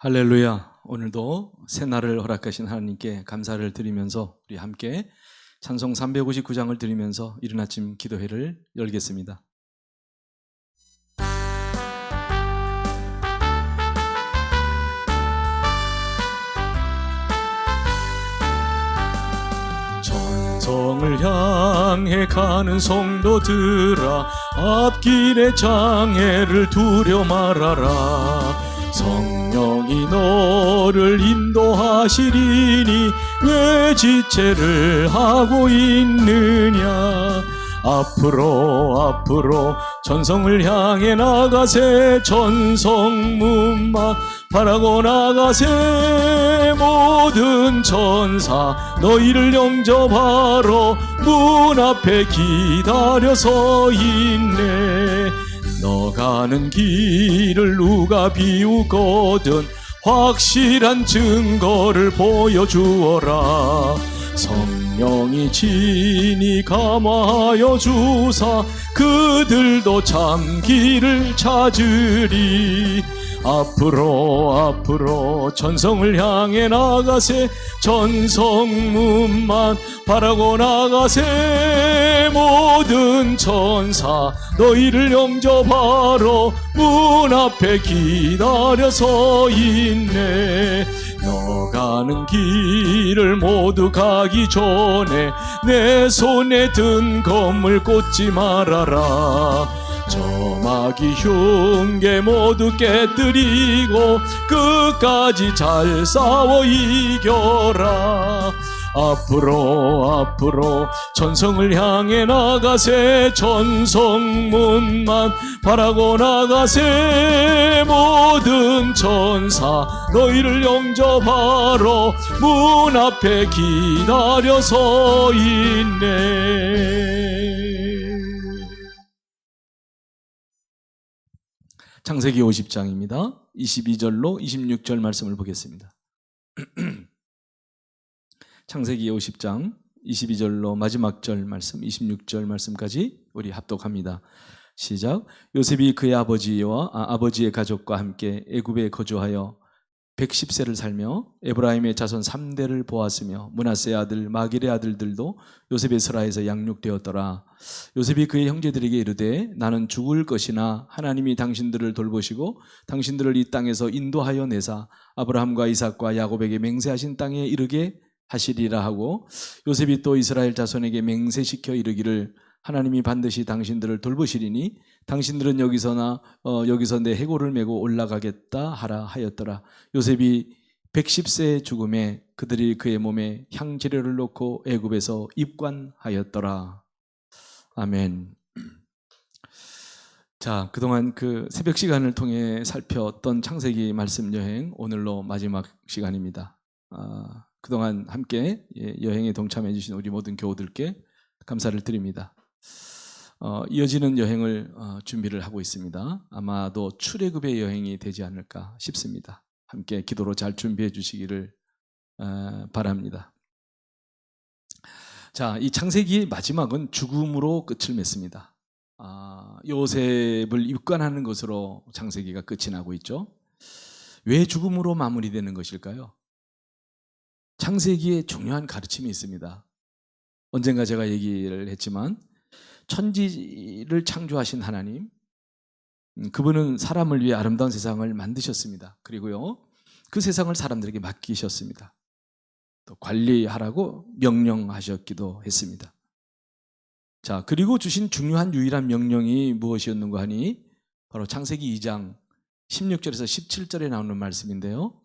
할렐루야. 오늘도 새날을 허락하신 하나님께 감사를 드리면서 우리 함께 찬송 359장을 드리면서 이른 아침 기도회를 열겠습니다. 전성을 향해 가는 성도들아, 앞길의 장애를 두려 말아라. 성령이 너를 인도하시리니 왜 지체를 하고 있느냐. 앞으로 전성을 향해 나가세. 전성문만 바라고 나가세. 모든 천사 너희를 영접하러 문 앞에 기다려 서 있네. 너 가는 길을 누가 비우거든 확실한 증거를 보여주어라. 성령이 친히 감화하여 주사 그들도 참 길을 찾으리. 앞으로 전성을 향해 나가세. 전성문만 바라고 나가세. 모든 천사 너희를 영접하러 문 앞에 기다려 서 있네. 너 가는 길을 모두 가기 전에 내 손에 든 검을 꽂지 말아라. 저마귀 흉계 모두 깨뜨리고 끝까지 잘 싸워 이겨라. 앞으로 전성을 향해 나가세. 전성문만 바라고 나가세. 모든 천사 너희를 영접하러 문 앞에 기다려 서 있네. 창세기 50장입니다. 22절로 26절 말씀을 보겠습니다. 창세기 50장 22절로 마지막 절 말씀 26절 말씀까지 우리 합독합니다. 시작. 요셉이 그의 아버지의 가족과 함께 애굽에 거주하여 110세를 살며 에브라임의 자손 3대를 보았으며 므낫세의 아들 마길의 아들들도 요셉의 설하에서 양육되었더라. 요셉이 그의 형제들에게 이르되 나는 죽을 것이나 하나님이 당신들을 돌보시고 당신들을 이 땅에서 인도하여 내사 아브라함과 이삭과 야곱에게 맹세하신 땅에 이르게 하시리라 하고, 요셉이 또 이스라엘 자손에게 맹세시켜 이르기를 하나님이 반드시 당신들을 돌보시리니 당신들은 여기서 내 해골을 메고 올라가겠다 하라 하였더라. 요셉이 110세의 죽음에 그들이 그의 몸에 향재료를 놓고 애굽에서 입관하였더라. 아멘. 자, 그동안 그 새벽 시간을 통해 살펴왔던 창세기 말씀 여행, 오늘로 마지막 시간입니다. 그동안 함께 여행에 동참해 주신 우리 모든 교우들께 감사를 드립니다. 이어지는 여행을 준비를 하고 있습니다. 아마도 출애굽의 여행이 되지 않을까 싶습니다. 함께 기도로 잘 준비해 주시기를 바랍니다. 자, 이 창세기의 마지막은 죽음으로 끝을 맺습니다. 요셉을 입관하는 것으로 창세기가 끝이 나고 있죠. 왜 죽음으로 마무리되는 것일까요? 창세기에 중요한 가르침이 있습니다. 언젠가 제가 얘기를 했지만 천지를 창조하신 하나님, 그분은 사람을 위해 아름다운 세상을 만드셨습니다. 그리고요, 그 세상을 사람들에게 맡기셨습니다. 또 관리하라고 명령하셨기도 했습니다. 자, 그리고 주신 중요한 유일한 명령이 무엇이었는가 하니 바로 창세기 2장 16절에서 17절에 나오는 말씀인데요.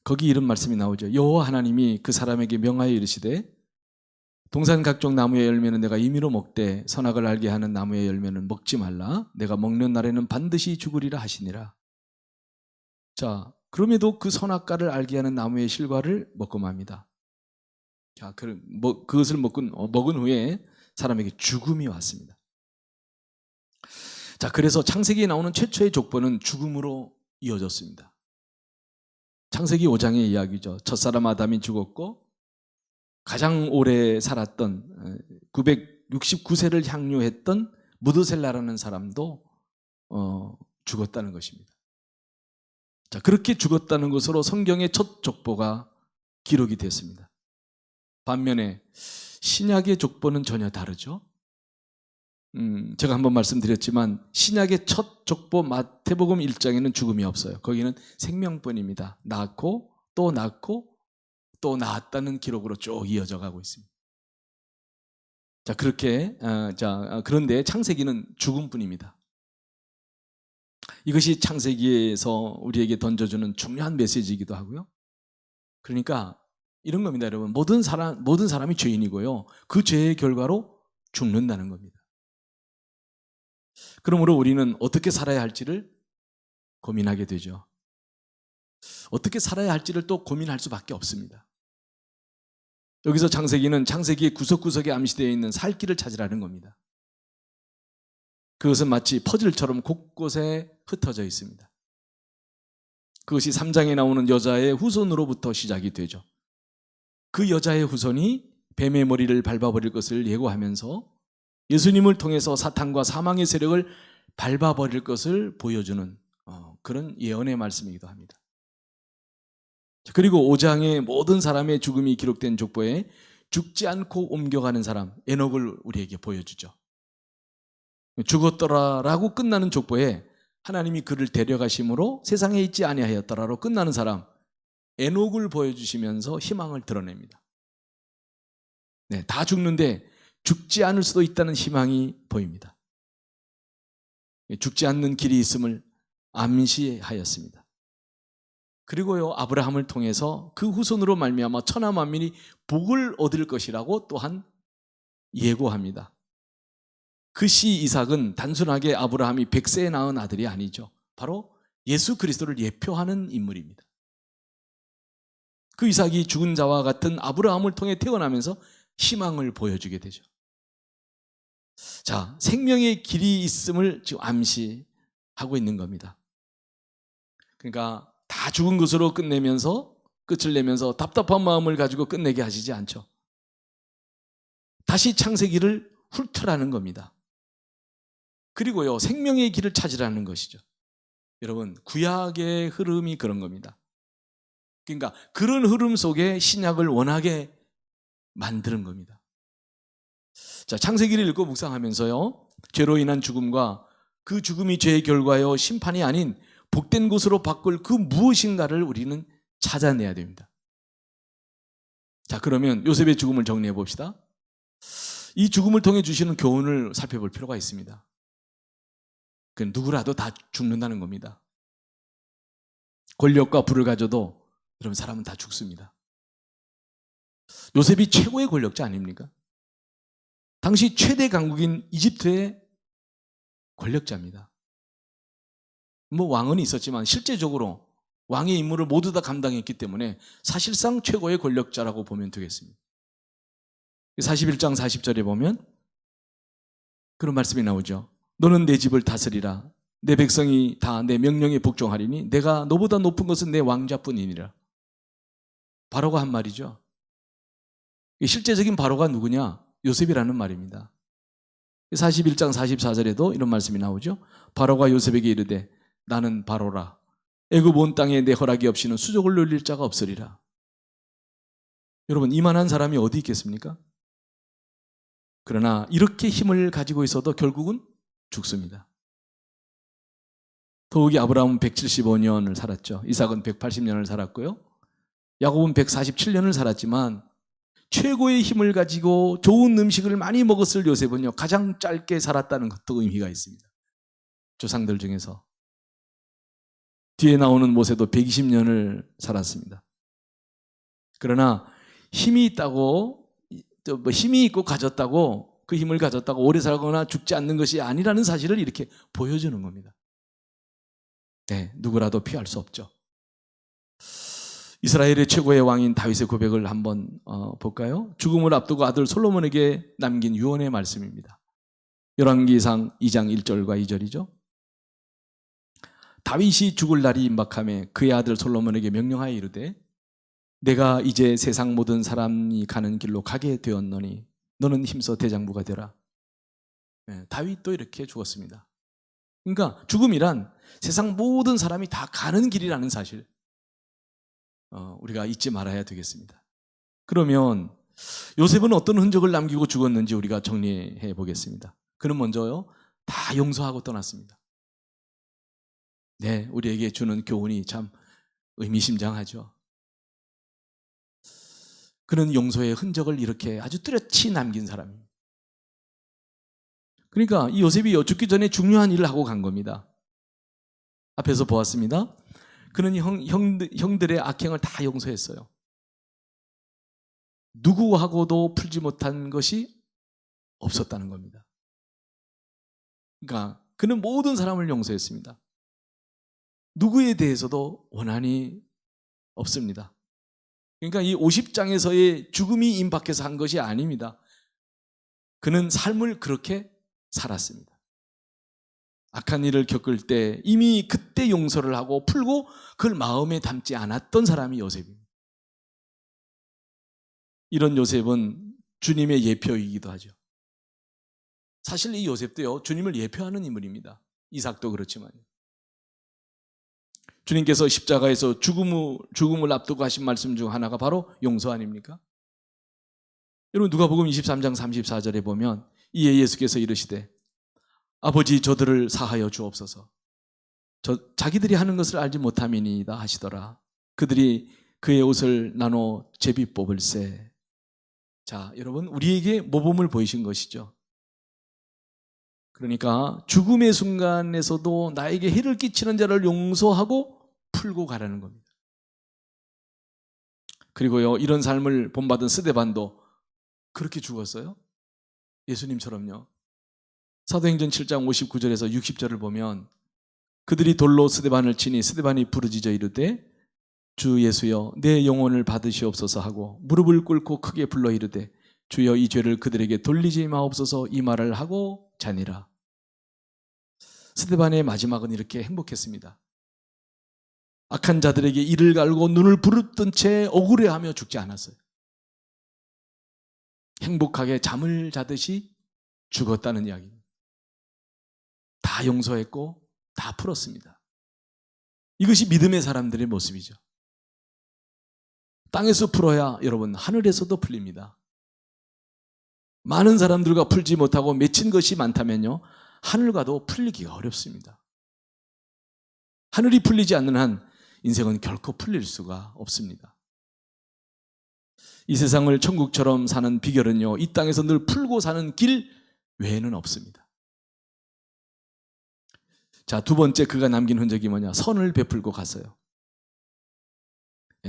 거기 이런 말씀이 나오죠. 여호와 하나님이 그 사람에게 명하여 이르시되 동산 각종 나무의 열매는 내가 임의로 먹되 선악을 알게 하는 나무의 열매는 먹지 말라. 내가 먹는 날에는 반드시 죽으리라 하시니라. 자, 그럼에도 그 선악과를 알게 하는 나무의 실과를 먹고 맙니다. 자, 그것을 먹은 후에 사람에게 죽음이 왔습니다. 자, 그래서 창세기에 나오는 최초의 족보는 죽음으로 이어졌습니다. 창세기 5장의 이야기죠. 첫사람 아담이 죽었고 가장 오래 살았던 969세를 향유했던 무드셀라라는 사람도 죽었다는 것입니다. 자, 그렇게 죽었다는 것으로 성경의 첫 족보가 기록이 됐습니다. 반면에 신약의 족보는 전혀 다르죠. 제가 한번 말씀드렸지만 신약의 첫 족보 마태복음 1장에는 죽음이 없어요. 거기는 생명뿐입니다. 낳고 또 낳고 또 낳았다는 기록으로 쭉 이어져 가고 있습니다. 자, 그렇게 그런데 창세기는 죽음뿐입니다. 이것이 창세기에서 우리에게 던져주는 중요한 메시지이기도 하고요. 그러니까 이런 겁니다, 여러분. 모든 사람이 죄인이고요. 그 죄의 결과로 죽는다는 겁니다. 그러므로 우리는 어떻게 살아야 할지를 고민하게 되죠. 어떻게 살아야 할지를 또 고민할 수밖에 없습니다. 여기서 창세기는 창세기의 구석구석에 암시되어 있는 살 길을 찾으라는 겁니다. 그것은 마치 퍼즐처럼 곳곳에 흩어져 있습니다. 그것이 3장에 나오는 여자의 후손으로부터 시작이 되죠. 그 여자의 후손이 뱀의 머리를 밟아버릴 것을 예고하면서 예수님을 통해서 사탄과 사망의 세력을 밟아버릴 것을 보여주는 그런 예언의 말씀이기도 합니다. 그리고 5장의 모든 사람의 죽음이 기록된 족보에 죽지 않고 옮겨가는 사람 에녹을 우리에게 보여주죠. 죽었더라라고 끝나는 족보에 하나님이 그를 데려가심으로 세상에 있지 아니하였더라로 끝나는 사람 에녹을 보여주시면서 희망을 드러냅니다. 네, 다 죽는데 죽지 않을 수도 있다는 희망이 보입니다. 죽지 않는 길이 있음을 암시하였습니다. 그리고요, 아브라함을 통해서 그 후손으로 말미암아 천하 만민이 복을 얻을 것이라고 또한 예고합니다. 그 씨 이삭은 단순하게 아브라함이 100세에 낳은 아들이 아니죠. 바로 예수 그리스도를 예표하는 인물입니다. 그 이삭이 죽은 자와 같은 아브라함을 통해 태어나면서 희망을 보여주게 되죠. 자, 생명의 길이 있음을 지금 암시하고 있는 겁니다. 그러니까 다 죽은 것으로 끝을 내면서 답답한 마음을 가지고 끝내게 하시지 않죠. 다시 창세기를 훑으라는 겁니다. 그리고요, 생명의 길을 찾으라는 것이죠. 여러분, 구약의 흐름이 그런 겁니다. 그러니까 그런 흐름 속에 신약을 원하게 만드는 겁니다. 자, 창세기를 읽고 묵상하면서요, 죄로 인한 죽음과 그 죽음이 죄의 결과요 심판이 아닌 복된 곳으로 바꿀 그 무엇인가를 우리는 찾아내야 됩니다. 자, 그러면 요셉의 죽음을 정리해 봅시다. 이 죽음을 통해 주시는 교훈을 살펴볼 필요가 있습니다. 그 누구라도 다 죽는다는 겁니다. 권력과 부를 가져도 여러분 사람은 다 죽습니다. 요셉이 최고의 권력자 아닙니까? 당시 최대 강국인 이집트의 권력자입니다. 뭐 왕은 있었지만 실제적으로 왕의 임무를 모두 다 감당했기 때문에 사실상 최고의 권력자라고 보면 되겠습니다. 41장 40절에 보면 그런 말씀이 나오죠. 너는 내 집을 다스리라. 내 백성이 다 내 명령에 복종하리니 내가 너보다 높은 것은 내 왕자뿐이니라. 바로가 한 말이죠. 실제적인 바로가 누구냐? 요셉이라는 말입니다. 41장 44절에도 이런 말씀이 나오죠. 바로가 요셉에게 이르되 나는 바로라. 애굽 온 땅에 내 허락이 없이는 수족을 놀릴 자가 없으리라. 여러분, 이만한 사람이 어디 있겠습니까? 그러나 이렇게 힘을 가지고 있어도 결국은 죽습니다. 더욱이 아브라함은 175년을 살았죠. 이삭은 180년을 살았고요. 야곱은 147년을 살았지만 최고의 힘을 가지고 좋은 음식을 많이 먹었을 요셉은요, 가장 짧게 살았다는 것도 의미가 있습니다. 조상들 중에서. 뒤에 나오는 모세도 120년을 살았습니다. 그러나 힘이 있고 가졌다고, 그 힘을 가졌다고 오래 살거나 죽지 않는 것이 아니라는 사실을 이렇게 보여주는 겁니다. 네, 누구라도 피할 수 없죠. 이스라엘의 최고의 왕인 다윗의 고백을 한번 볼까요? 죽음을 앞두고 아들 솔로몬에게 남긴 유언의 말씀입니다. 열왕기상 2장 1절과 2절이죠. 다윗이 죽을 날이 임박하매 그의 아들 솔로몬에게 명령하여 이르되 내가 이제 세상 모든 사람이 가는 길로 가게 되었노니 너는 힘써 대장부가 되라. 네, 다윗도 이렇게 죽었습니다. 그러니까 죽음이란 세상 모든 사람이 다 가는 길이라는 사실 우리가 잊지 말아야 되겠습니다. 그러면 요셉은 어떤 흔적을 남기고 죽었는지 우리가 정리해 보겠습니다. 그는 먼저요, 다 용서하고 떠났습니다. 네, 우리에게 주는 교훈이 참 의미심장하죠. 그는 용서의 흔적을 이렇게 아주 뚜렷이 남긴 사람입니다. 그러니까 이 요셉이 죽기 전에 중요한 일을 하고 간 겁니다. 앞에서 보았습니다. 그는 형들의 악행을 다 용서했어요. 누구하고도 풀지 못한 것이 없었다는 겁니다. 그러니까 그는 모든 사람을 용서했습니다. 누구에 대해서도 원한이 없습니다. 그러니까 이 50장에서의 죽음이 임박해서 한 것이 아닙니다. 그는 삶을 그렇게 살았습니다. 악한 일을 겪을 때 이미 그때 용서를 하고 풀고 그걸 마음에 담지 않았던 사람이 요셉입니다. 이런 요셉은 주님의 예표이기도 하죠. 사실 이 요셉도요, 주님을 예표하는 인물입니다. 이삭도 그렇지만요. 주님께서 십자가에서 죽음을 앞두고 하신 말씀 중 하나가 바로 용서 아닙니까? 여러분, 누가복음 23장 34절에 보면 이에 예수께서 이르시되 아버지 저들을 사하여 주옵소서. 자기들이 하는 것을 알지 못함이니이다 하시더라. 그들이 그의 옷을 나눠 제비 뽑을세. 자, 여러분, 우리에게 모범을 보이신 것이죠. 그러니까 죽음의 순간에서도 나에게 해를 끼치는 자를 용서하고 풀고 가라는 겁니다. 그리고요, 이런 삶을 본받은 스데반도 그렇게 죽었어요. 예수님처럼요. 사도행전 7장 59절에서 60절을 보면 그들이 돌로 스데반을 치니 스데반이 부르짖어 이르되 주 예수여 내 영혼을 받으시옵소서 하고 무릎을 꿇고 크게 불러 이르되 주여 이 죄를 그들에게 돌리지 마옵소서 이 말을 하고 자니라. 스데반의 마지막은 이렇게 행복했습니다. 악한 자들에게 이를 갈고 눈을 부릅뜬 채 억울해하며 죽지 않았어요. 행복하게 잠을 자듯이 죽었다는 이야기입니다. 다 용서했고 다 풀었습니다. 이것이 믿음의 사람들의 모습이죠. 땅에서 풀어야 여러분 하늘에서도 풀립니다. 많은 사람들과 풀지 못하고 맺힌 것이 많다면요, 하늘과도 풀리기가 어렵습니다. 하늘이 풀리지 않는 한 인생은 결코 풀릴 수가 없습니다. 이 세상을 천국처럼 사는 비결은요, 이 땅에서 늘 풀고 사는 길 외에는 없습니다. 자, 두 번째 그가 남긴 흔적이 뭐냐? 선을 베풀고 갔어요.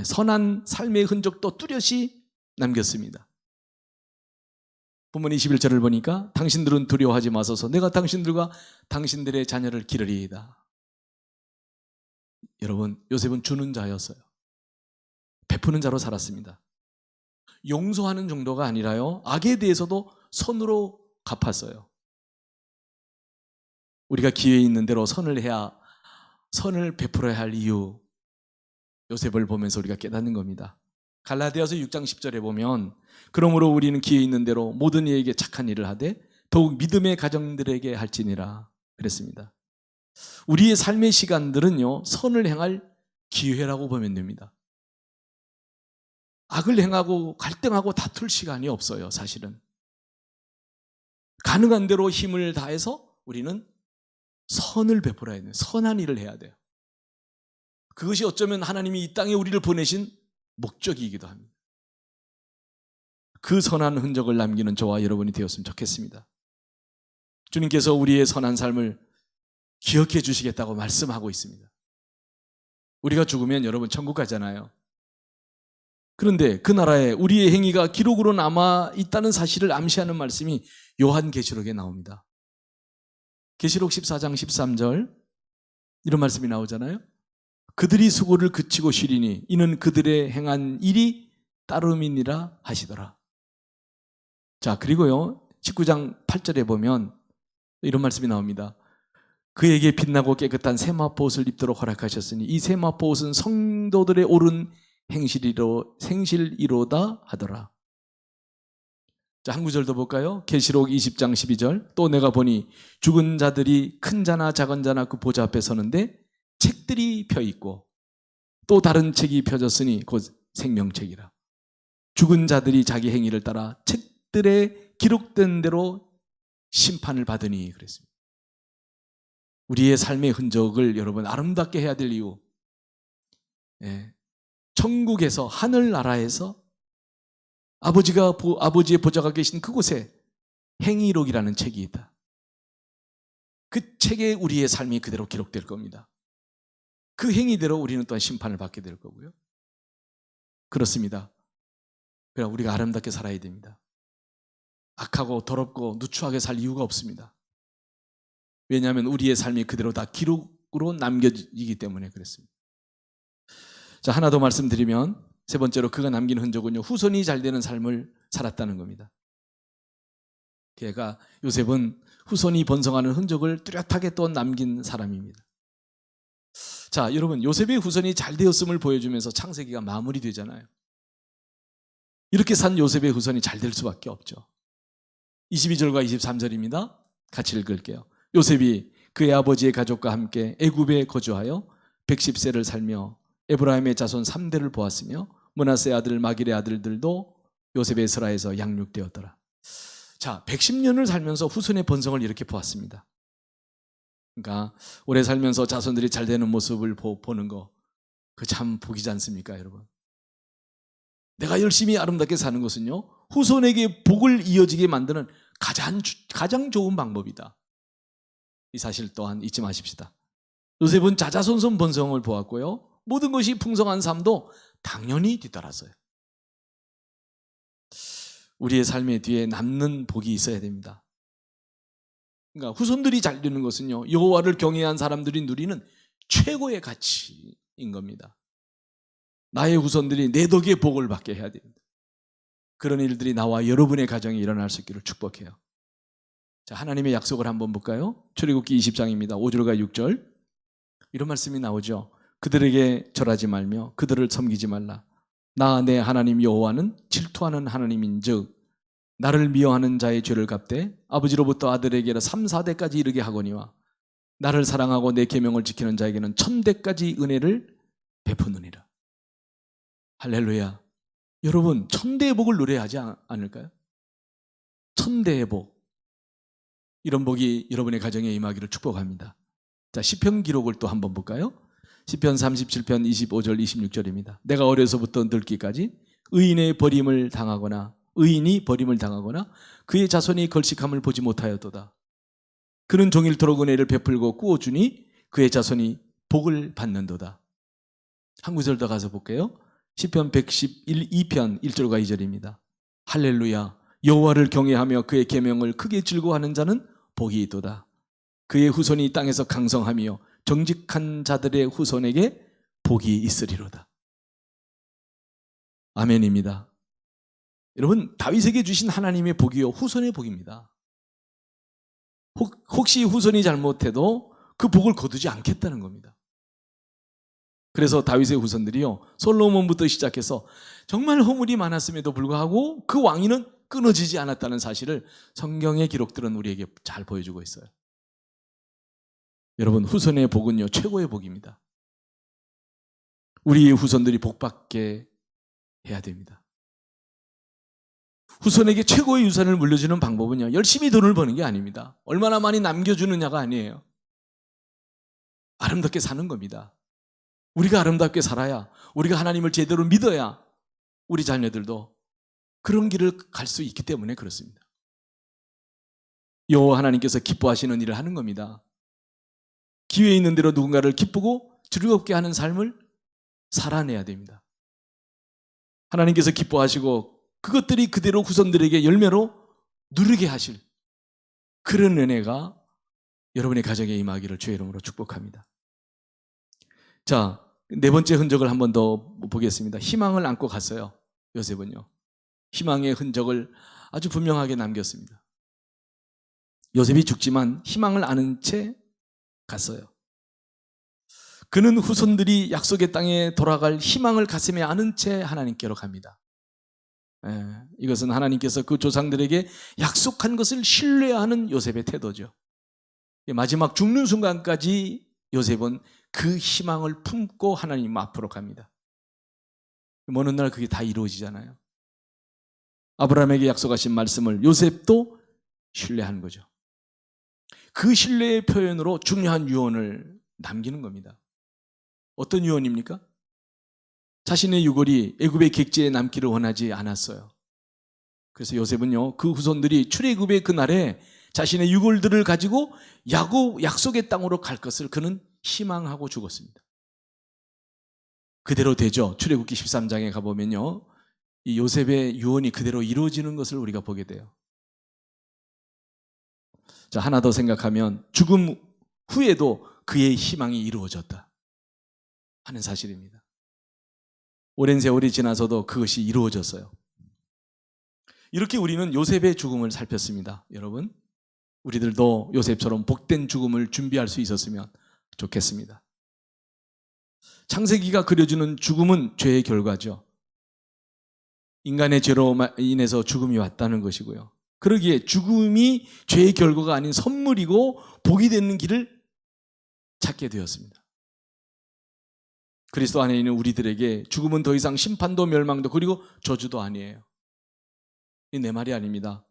선한 삶의 흔적도 뚜렷이 남겼습니다. 본문 21절을 보니까 당신들은 두려워하지 마소서 내가 당신들과 당신들의 자녀를 기르리이다. 여러분, 요셉은 주는 자였어요. 베푸는 자로 살았습니다. 용서하는 정도가 아니라요, 악에 대해서도 선으로 갚았어요. 우리가 기회 있는 대로 선을 베풀어야 할 이유, 요셉을 보면서 우리가 깨닫는 겁니다. 갈라디아서 6장 10절에 보면 그러므로 우리는 기회 있는 대로 모든 이에게 착한 일을 하되 더욱 믿음의 가정들에게 할지니라 그랬습니다. 우리의 삶의 시간들은요, 선을 행할 기회라고 보면 됩니다. 악을 행하고 갈등하고 다툴 시간이 없어요. 사실은 가능한 대로 힘을 다해서 우리는 선을 베풀어야 돼요. 선한 일을 해야 돼요. 그것이 어쩌면 하나님이 이 땅에 우리를 보내신 목적이기도 합니다. 그 선한 흔적을 남기는 저와 여러분이 되었으면 좋겠습니다. 주님께서 우리의 선한 삶을 기억해 주시겠다고 말씀하고 있습니다. 우리가 죽으면 여러분 천국 가잖아요. 그런데 그 나라에 우리의 행위가 기록으로 남아 있다는 사실을 암시하는 말씀이 요한계시록에 나옵니다. 계시록 14장 13절 이런 말씀이 나오잖아요. 그들이 수고를 그치고 쉬리니 이는 그들의 행한 일이 따름이니라 하시더라. 자, 그리고요 19장 8절에 보면 이런 말씀이 나옵니다. 그에게 빛나고 깨끗한 세마포옷을 입도록 허락하셨으니 이 세마포옷은 성도들의 옳은 행실이로다 하더라. 자, 한 구절 더 볼까요? 계시록 20장 12절. 또 내가 보니 죽은 자들이 큰 자나 작은 자나 그 보좌 앞에 서는데 책들이 펴 있고 또 다른 책이 펴졌으니 곧 생명책이라. 죽은 자들이 자기 행위를 따라 책들에 기록된 대로 심판을 받으니 그랬습니다. 우리의 삶의 흔적을 여러분 아름답게 해야 될 이유, 천국에서 하늘나라에서 아버지의 보좌가 계신 그곳에 행위록이라는 책이 있다. 그 책에 우리의 삶이 그대로 기록될 겁니다. 그 행위대로 우리는 또한 심판을 받게 될 거고요. 그렇습니다. 그러나 우리가 아름답게 살아야 됩니다. 악하고 더럽고 누추하게 살 이유가 없습니다. 왜냐하면 우리의 삶이 그대로 다 기록으로 남겨지기 때문에 그렇습니다. 자, 하나 더 말씀드리면 세 번째로 그가 남긴 흔적은요, 후손이 잘 되는 삶을 살았다는 겁니다. 그러니까 요셉은 후손이 번성하는 흔적을 뚜렷하게 또 남긴 사람입니다. 자, 여러분, 요셉의 후손이 잘 되었음을 보여주면서 창세기가 마무리되잖아요. 이렇게 산 요셉의 후손이 잘 될 수밖에 없죠. 22절과 23절입니다. 같이 읽을게요. 요셉이 그의 아버지의 가족과 함께 애굽에 거주하여 110세를 살며 에브라임의 자손 3대를 보았으며 므낫세 아들 마길의 아들들도 요셉의 스라에서 양육되었더라. 자, 110년을 살면서 후손의 번성을 이렇게 보았습니다. 그러니까 오래 살면서 자손들이 잘 되는 모습을 보는 거, 그 참 복이지 않습니까, 여러분? 내가 열심히 아름답게 사는 것은요, 후손에게 복을 이어지게 만드는 가장 좋은 방법이다. 이 사실 또한 잊지 마십시다. 요셉은 자자손손 번성을 보았고요, 모든 것이 풍성한 삶도 당연히 뒤따랐어요. 우리의 삶의 뒤에 남는 복이 있어야 됩니다. 그러니까 후손들이 잘 되는 것은요, 여호와를 경외한 사람들이 누리는 최고의 가치인 겁니다. 나의 후손들이 내 덕에 복을 받게 해야 됩니다. 그런 일들이 나와 여러분의 가정에 일어날 수 있기를 축복해요. 자, 하나님의 약속을 한번 볼까요? 출애굽기 20장입니다. 5절과 6절. 이런 말씀이 나오죠. 그들에게 절하지 말며 그들을 섬기지 말라. 나 내 하나님 여호와는 질투하는 하나님인즉 나를 미워하는 자의 죄를 갚되 아버지로부터 아들에게로 3, 4대까지 이르게 하거니와 나를 사랑하고 내 계명을 지키는 자에게는 1000대까지 은혜를 베푸느니라. 할렐루야. 여러분, 1000대의 복을 누려야 하지 않을까요? 1000대의 복. 이런 복이 여러분의 가정에 임하기를 축복합니다. 자, 시편 기록을 또 한번 볼까요? 시편 37편 25절 26절입니다. 내가 어려서부터 늙기까지 의인이 버림을 당하거나 그의 자손이 걸식함을 보지 못하였도다. 그는 종일토록 은혜를 베풀고 꾸어주니 그의 자손이 복을 받는도다. 한 구절 더 가서 볼게요. 시편 112편 1절과 2절입니다. 할렐루야. 여호와를 경외하며 그의 계명을 크게 즐거워하는 자는 복이 있도다. 그의 후손이 땅에서 강성하며 정직한 자들의 후손에게 복이 있으리로다. 아멘입니다. 여러분, 다윗에게 주신 하나님의 복이요, 후손의 복입니다. 혹시 후손이 잘못해도 그 복을 거두지 않겠다는 겁니다. 그래서 다윗의 후손들이요, 솔로몬부터 시작해서 정말 허물이 많았음에도 불구하고 그 왕위는 끊어지지 않았다는 사실을 성경의 기록들은 우리에게 잘 보여주고 있어요. 여러분, 후손의 복은요, 최고의 복입니다. 우리 후손들이 복받게 해야 됩니다. 후손에게 최고의 유산을 물려주는 방법은요, 열심히 돈을 버는 게 아닙니다. 얼마나 많이 남겨주느냐가 아니에요. 아름답게 사는 겁니다. 우리가 아름답게 살아야, 우리가 하나님을 제대로 믿어야 우리 자녀들도 그런 길을 갈 수 있기 때문에 그렇습니다. 여호와 하나님께서 기뻐하시는 일을 하는 겁니다. 기회 있는 대로 누군가를 기쁘고 즐겁게 하는 삶을 살아내야 됩니다. 하나님께서 기뻐하시고 그것들이 그대로 후손들에게 열매로 누르게 하실 그런 은혜가 여러분의 가정에 임하기를 주의 이름으로 축복합니다. 자, 네 번째 흔적을 한 번 더 보겠습니다. 희망을 안고 갔어요. 요셉은요, 희망의 흔적을 아주 분명하게 남겼습니다. 요셉이 죽지만 희망을 아는 채 갔어요. 그는 후손들이 약속의 땅에 돌아갈 희망을 가슴에 안은 채 하나님께로 갑니다. 이것은 하나님께서 그 조상들에게 약속한 것을 신뢰하는 요셉의 태도죠. 마지막 죽는 순간까지 요셉은 그 희망을 품고 하나님 앞으로 갑니다. 어느 날 그게 다 이루어지잖아요. 아브라함에게 약속하신 말씀을 요셉도 신뢰한 거죠. 그 신뢰의 표현으로 중요한 유언을 남기는 겁니다. 어떤 유언입니까? 자신의 유골이 애굽의 객지에 남기를 원하지 않았어요. 그래서 요셉은요, 그 후손들이 출애굽의 그날에 자신의 유골들을 가지고 야곱 약속의 땅으로 갈 것을 그는 희망하고 죽었습니다. 그대로 되죠. 출애굽기 13장에 가보면요, 이 요셉의 유언이 그대로 이루어지는 것을 우리가 보게 돼요. 자, 하나 더 생각하면 죽음 후에도 그의 희망이 이루어졌다 하는 사실입니다. 오랜 세월이 지나서도 그것이 이루어졌어요. 이렇게 우리는 요셉의 죽음을 살폈습니다. 여러분, 우리들도 요셉처럼 복된 죽음을 준비할 수 있었으면 좋겠습니다. 창세기가 그려주는 죽음은 죄의 결과죠. 인간의 죄로 인해서 죽음이 왔다는 것이고요. 그러기에 죽음이 죄의 결과가 아닌 선물이고 복이 되는 길을 찾게 되었습니다. 그리스도 안에 있는 우리들에게 죽음은 더 이상 심판도 멸망도 그리고 저주도 아니에요. 이 내 말이 아닙니다.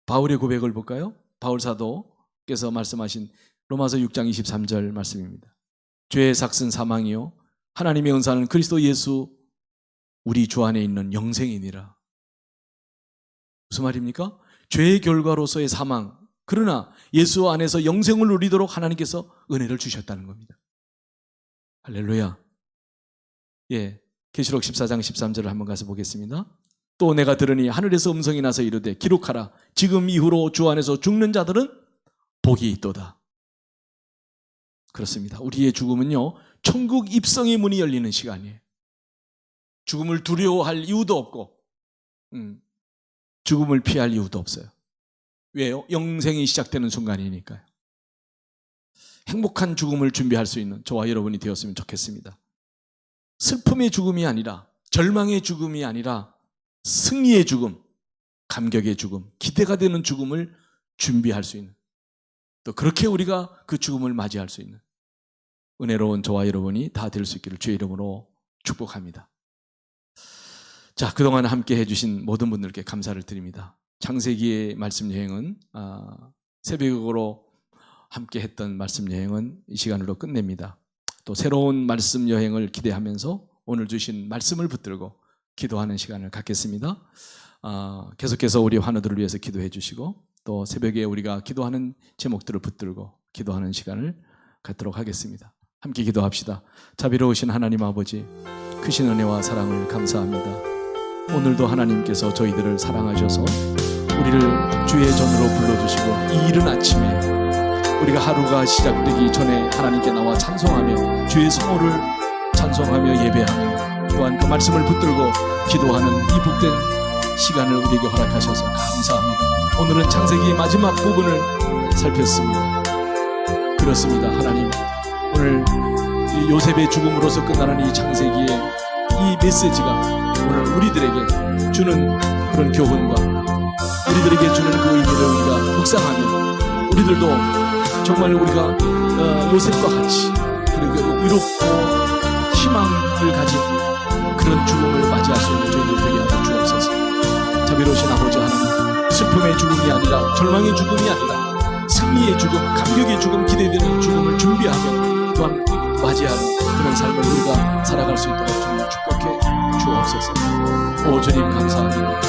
바울의 고백을 볼까요? 바울 사도께서 말씀하신 로마서 6장 23절 말씀입니다. 죄의 삭은 사망이요 하나님의 은사는 그리스도 예수 우리 주 안에 있는 영생이니라. 무슨 말입니까? 죄의 결과로서의 사망, 그러나 예수 안에서 영생을 누리도록 하나님께서 은혜를 주셨다는 겁니다. 할렐루야. 계시록 14장 13절을 한번 가서 보겠습니다. 또 내가 들으니 하늘에서 음성이 나서 이르되 기록하라. 지금 이후로 주 안에서 죽는 자들은 복이 있도다. 그렇습니다. 우리의 죽음은요, 천국 입성의 문이 열리는 시간이에요. 죽음을 두려워할 이유도 없고 죽음을 피할 이유도 없어요. 왜요? 영생이 시작되는 순간이니까요. 행복한 죽음을 준비할 수 있는 저와 여러분이 되었으면 좋겠습니다. 슬픔의 죽음이 아니라, 절망의 죽음이 아니라 승리의 죽음, 감격의 죽음, 기대가 되는 죽음을 준비할 수 있는, 또 그렇게 우리가 그 죽음을 맞이할 수 있는 은혜로운 저와 여러분이 다 될 수 있기를 주의 이름으로 축복합니다. 자, 그동안 함께 해주신 모든 분들께 감사를 드립니다. 창세기의 말씀 여행은 새벽으로 함께 했던 말씀 여행은 이 시간으로 끝냅니다. 또 새로운 말씀 여행을 기대하면서 오늘 주신 말씀을 붙들고 기도하는 시간을 갖겠습니다. 계속해서 우리 환우들을 위해서 기도해 주시고 또 새벽에 우리가 기도하는 제목들을 붙들고 기도하는 시간을 갖도록 하겠습니다. 함께 기도합시다. 자비로우신 하나님 아버지, 크신 은혜와 사랑을 감사합니다. 오늘도 하나님께서 저희들을 사랑하셔서 우리를 주의 전으로 불러주시고 이 이른 아침에 우리가 하루가 시작되기 전에 하나님께 나와 찬송하며 주의 성호를 찬송하며 예배하며 또한 그 말씀을 붙들고 기도하는 이 복된 시간을 우리에게 허락하셔서 감사합니다. 오늘은 창세기의 마지막 부분을 살폈습니다. 그렇습니다. 하나님, 오늘 이 요셉의 죽음으로서 끝나는 이 창세기의 이 메시지가 오늘 우리들에게 주는 그런 교훈과 우리들에게 주는 그 의미를 우리가 묵상하며 우리들도 정말 우리가 요셉과 같이 그리고 위롭고 희망을 가진 그런 죽음을 맞이할 수 있는 저희들 되게 하여 주옵소서. 자비로우신 아버지 하나님, 슬픔의 죽음이 아니라 절망의 죽음이 아니라 승리의 죽음, 감격의 죽음, 기대되는 죽음을 준비하며 또한 맞이하는 그런 삶을 우리가 살아갈 수 있도록 주님 축복해 주옵소서. 오 주님 감사합니다.